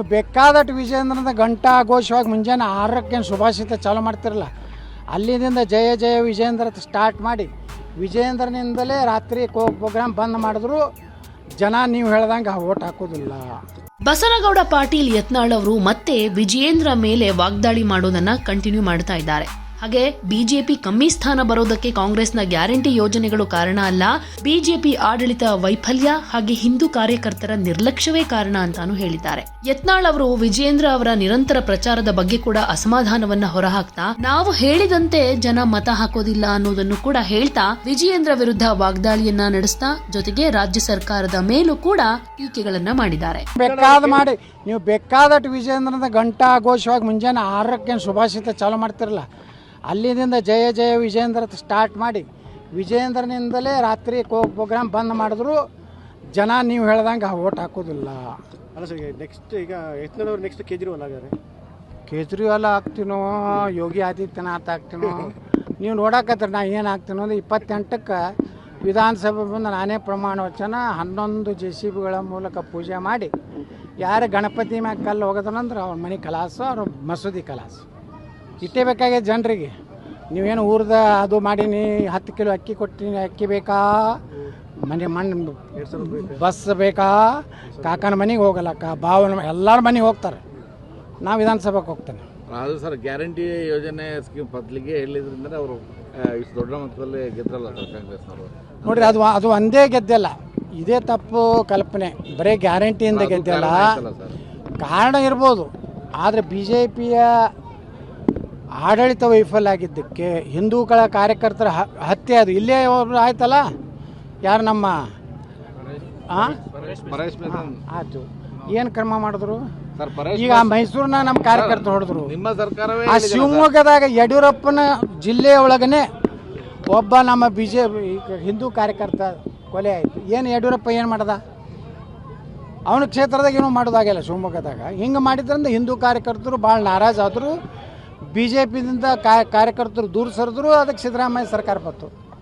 ನೀವು ಬೇಕಾದಟ್ಟು ವಿಜಯೇಂದ್ರದ ಗಂಟಾ ಘೋಷವಾಗಿ ಮುಂಜಾನೆ 6ಕ್ಕೆ ಶುಭಾಷಿತ ಚಾಲು ಮಾಡ್ತಿರಲ್ಲ, ಅಲ್ಲಿಂದ ಜಯ ಜಯ ವಿಜಯೇಂದ್ರ ಸ್ಟಾರ್ಟ್ ಮಾಡಿ ವಿಜಯೇಂದ್ರನಿಂದಲೇ ರಾತ್ರಿ ಪ್ರೋಗ್ರಾಮ್ ಬಂದ್ ಮಾಡಿದ್ರು ಜನ ನೀವು ಹೇಳ್ದಂಗೆ ಓಟ್ ಹಾಕೋದಿಲ್ಲ. ಬಸನಗೌಡ ಪಾಟೀಲ್ ಯತ್ನಾಳ್ ಅವರು ಮತ್ತೆ ವಿಜಯೇಂದ್ರ ಮೇಲೆ ವಾಗ್ದಾಳಿ ಮಾಡೋದನ್ನ ಕಂಟಿನ್ಯೂ ಮಾಡ್ತಾ ಇದ್ದಾರೆ. ಹಾಗೆ ಬಿಜೆಪಿ ಕಮ್ಮಿ ಸ್ಥಾನ ಬರೋದಕ್ಕೆ ಕಾಂಗ್ರೆಸ್ನ ಗ್ಯಾರಂಟಿ ಯೋಜನೆಗಳು ಕಾರಣ ಅಲ್ಲ, ಬಿಜೆಪಿ ಆಡಳಿತ ವೈಫಲ್ಯ ಹಾಗೆ ಹಿಂದೂ ಕಾರ್ಯಕರ್ತರ ನಿರ್ಲಕ್ಷ್ಯವೇ ಕಾರಣ ಅಂತಾನು ಹೇಳಿದ್ದಾರೆ. ಯತ್ನಾಳ್ ಅವರು ವಿಜಯೇಂದ್ರ ಅವರ ನಿರಂತರ ಪ್ರಚಾರದ ಬಗ್ಗೆ ಕೂಡ ಅಸಮಾಧಾನವನ್ನ ಹೊರಹಾಕ್ತಾ, ನಾವು ಹೇಳಿದಂತೆ ಜನ ಮತ ಹಾಕೋದಿಲ್ಲ ಅನ್ನೋದನ್ನು ಕೂಡ ಹೇಳ್ತಾ ವಿಜಯೇಂದ್ರ ವಿರುದ್ಧ ವಾಗ್ದಾಳಿಯನ್ನ ನಡೆಸ್ತಾ ಜೊತೆಗೆ ರಾಜ್ಯ ಸರ್ಕಾರದ ಮೇಲೂ ಕೂಡ ಟೀಕೆಗಳನ್ನ ಮಾಡಿದ್ದಾರೆ. ಮಾಡಿ ನೀವು ಬೇಕಾದಟ್ಟು ವಿಜಯೇಂದ್ರದ ಗಂಟಾ ಘೋಷವಾಗಿ ಮುಂಜಾನೆ 6ಕ್ಕೆ ಶುಭಾಷಿತ ಚಾಲು ಮಾಡ್ತಿರಲ್ಲ, ಅಲ್ಲಿಂದ ಜಯ ಜಯ ವಿಜಯೇಂದ್ರ ಸ್ಟಾರ್ಟ್ ಮಾಡಿ ವಿಜಯೇಂದ್ರನಿಂದಲೇ ರಾತ್ರಿ ಪ್ರೋಗ್ರಾಮ್ ಬಂದ್ ಮಾಡಿದ್ರು ಜನ ನೀವು ಹೇಳ್ದಂಗೆ ಓಟ್ ಹಾಕೋದಿಲ್ಲ. ಅಲ್ಲ ಸರ್, ನೆಕ್ಸ್ಟ್ ಈಗ ಯತ್ನಾಳ್ ನೆಕ್ಸ್ಟ್ ಕೇಜ್ರಿವಾಲ್ ಆಗ್ತೀನೋ ಯೋಗಿ ಆದಿತ್ಯನಾಥ್ ಆಗ್ತೀನೋ ನೀವು ನೋಡಕತ್ತೀರಿ. ನಾ ಏನು ಆಗ್ತೀನೋ ಅಂದ್ರೆ 28ಕ್ಕೆ ವಿಧಾನಸಭೆ ಬಂದು ನಾನೇ ಪ್ರಮಾಣ ವಚನ 11 JCBಗಳ ಮೂಲಕ ಪೂಜೆ ಮಾಡಿ ಯಾರು ಗಣಪತಿ ಮ್ಯಾಗ ಕಲ್ಲು ಹೋಗೋದನಂದ್ರೆ ಅವ್ರ ಮನೆ ಕಲಾಸು, ಅವ್ರ ಮಸೂದಿ ಕಲಾಸು. ಇಟ್ಟೇ ಬೇಕಾಗ್ಯದ ಜನರಿಗೆ. ನೀವೇನು ಊರ್ದ ಅದು ಮಾಡೀನಿ 10 ಕಿಲೋ ಅಕ್ಕಿ ಕೊಟ್ಟಿನಿ, ಅಕ್ಕಿ ಬೇಕಾ, ಮಣ್ಣು ಬಸ್ ಬೇಕಾ, ಕಾಕನ ಮನೆಗೆ ಹೋಗಲ್ಲಕ್ಕ, ಬಾವನ ಎಲ್ಲರ ಮನೆಗೆ ಹೋಗ್ತಾರೆ. ನಾವು ವಿಧಾನಸಭೆಗೆ ಹೋಗ್ತೇನೆ. ಅದು ಸರ್ ಗ್ಯಾರಂಟಿ ಯೋಜನೆ ಸ್ಕೀಮ್ ಬದಲಿಗೆ ಹೇಳಿದ್ರಿಂದ ಅವರು ಇಷ್ಟು ದೊಡ್ಡ ಮಟ್ಟದಲ್ಲಿ ಗೆದ್ರಲ್ಲ ಸರ್ ಕಾಂಗ್ರೆಸ್ನವರು. ನೋಡಿರಿ, ಅದು ಒಂದೇ ಗೆದ್ದಲ್ಲ, ಇದೇ ತಪ್ಪು ಕಲ್ಪನೆ. ಬರೀ ಗ್ಯಾರಂಟಿಯಿಂದ ಗೆದ್ದಲ್ಲ, ಕಾರಣ ಇರ್ಬೋದು. ಆದರೆ BJPಯ ಆಡಳಿತ ವೈಫಲ್ಯ ಆಗಿದ್ದಕ್ಕೆ ಹಿಂದೂಗಳ ಕಾರ್ಯಕರ್ತರ ಹತ್ಯೆ ಅದು ಇಲ್ಲೇ ಒಬ್ರು ಆಯ್ತಲ್ಲ, ಯಾರು ನಮ್ಮ ಆಯ್ತು, ಏನು ಕ್ರಮ ಮಾಡಿದ್ರು ಈಗ ಮೈಸೂರಿನ ನಮ್ಮ ಕಾರ್ಯಕರ್ತರು ಹೊಡೆದ್ರು. ನಿಮ್ಮ ಸರ್ಕಾರವೇ ಆ ಶಿವಮೊಗ್ಗದಾಗ ಯಡಿಯೂರಪ್ಪನ ಜಿಲ್ಲೆಯ ಒಳಗನೆ ಒಬ್ಬ ನಮ್ಮ BJP ಹಿಂದೂ ಕಾರ್ಯಕರ್ತ ಕೊಲೆ ಆಯಿತು. ಏನು ಯಡಿಯೂರಪ್ಪ ಏನು ಮಾಡ್ದ? ಅವನ ಕ್ಷೇತ್ರದಾಗ ಏನೂ ಮಾಡೋದಾಗಿಲ್ಲ ಶಿವಮೊಗ್ಗದಾಗ. ಹಿಂಗೆ ಮಾಡಿದ್ರಿಂದ ಹಿಂದೂ ಕಾರ್ಯಕರ್ತರು ಭಾಳ ನಾರಾಜ್ ಆದರು. BJPದಿಂದ ಕಾರ್ಯಕರ್ತರು ದೂರ ಸರಿದ್ರು. ಅದಕ್ಕೆ ಸಿದ್ದರಾಮಯ್ಯ ಸರ್ಕಾರ ಬಂತು.